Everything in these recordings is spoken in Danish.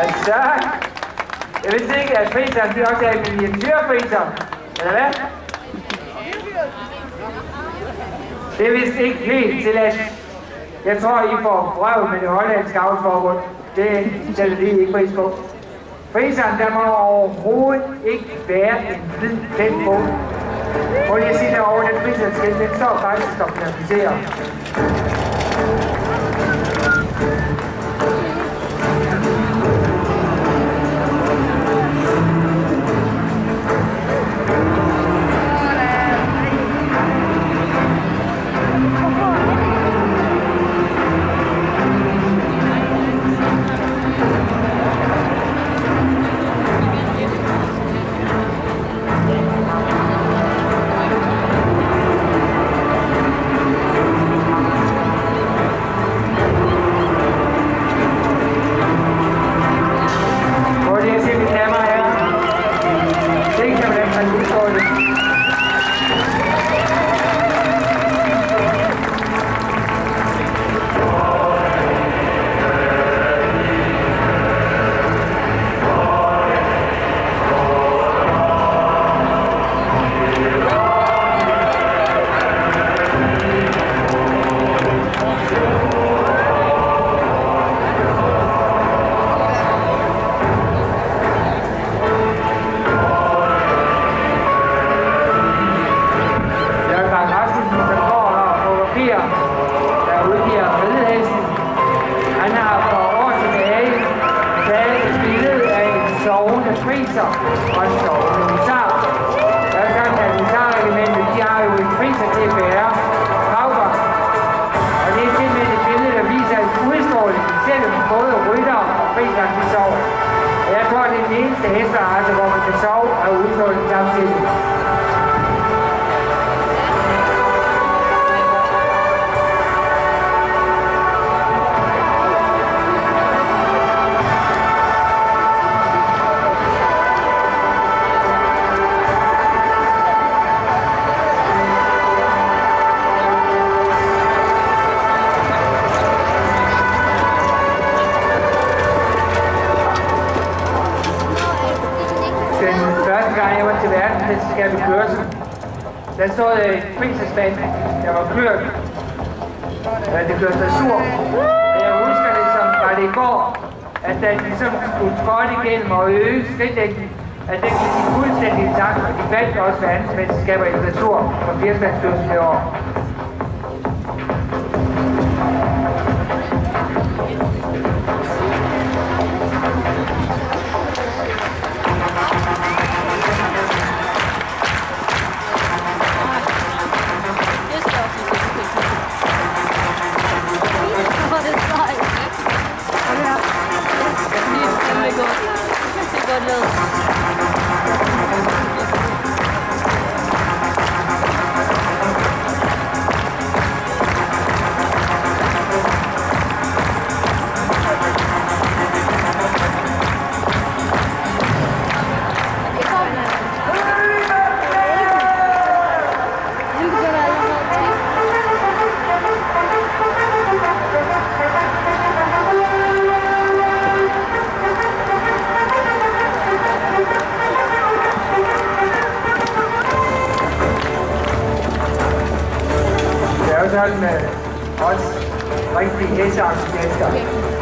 Så, jeg vidste ikke, at priserne de også er miniatyrpriser, eller hvad? Det er vist ikke helt tilladt. Jeg tror, I får brøv med det hollandske avlsforbund. Det sætter de ikke pris på. Priserne, der må overhovedet ikke være en hvid den på. Prøv lige at sige derovre, den priserne, den står faktisk som klassificeret. Der stod et prisespand, der var kørt. Det kørte sig sur. Og jeg husker det som var det i går, at da de så skulle trådte igennem og øge skridtdækningen, at det gik fuldstændig i takt, og de vandt også verdensmesterskaber i natur for 80-mandsstyrelsen i år. Med os rigtige hestearkitekter.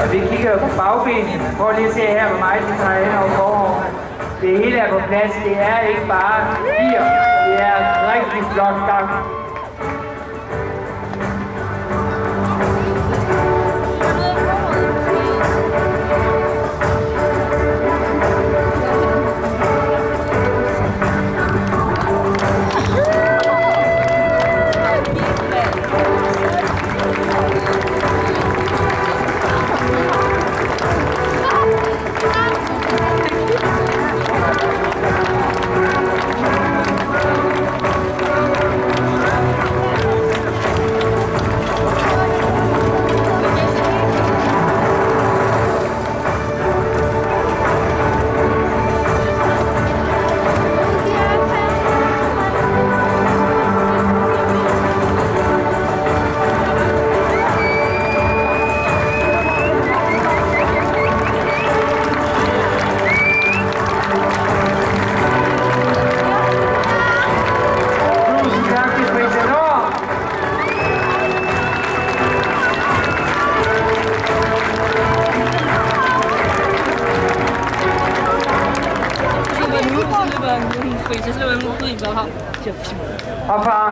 Og vi kigger på bagbenene. Prøv lige at se her, hvor meget de tager hen over forhånden. Det hele er på plads. Det er ikke bare bier. Det er rigtig flot gang. 很贵，就是因为物质比较好，就不行。好吧。